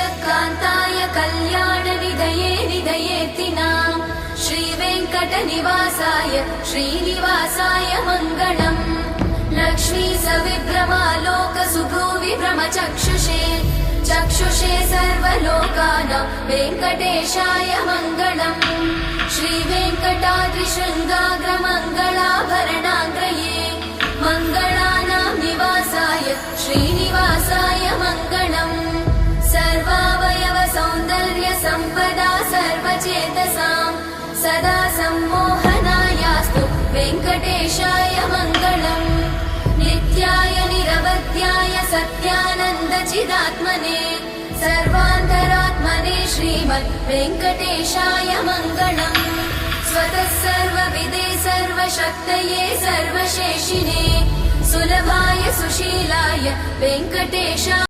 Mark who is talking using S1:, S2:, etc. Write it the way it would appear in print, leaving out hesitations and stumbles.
S1: श्रियकान्ताय कल्याणनिधये निधयेऽर्थिनाम् श्रीवेङ्कटनिवासाय श्रीनिवासाय मङ्गलम् लक्ष्मी सविभ्रमालोकसुभ्रूविभ्रमचक्षुषे चक्षुषे सर्वलोकानां वेङ्कटेशाय मङ्गलम् श्रीवेङ्कटाद्रिशृङ्गाग्रमङ्गलाभरणाग्रये मङ्गलानां निवासाय श्रीनिवासाय मङ्गलम् सर्वावयव सौन्दर्य सम्पदा सर्वचेतसां सदा सम्मोहनायास्तु वेङ्कटेशाय मङ्गलम् नित्याय निरवध्याय सत्यानन्दचिदात्मने सर्वान्तरात्मने श्रीमद् वेङ्कटेशाय मङ्गलम् स्वतः सर्वविदे सर्वशक्तये सर्वशेषिने सुलभाय सुशीलाय वेङ्कटेशाय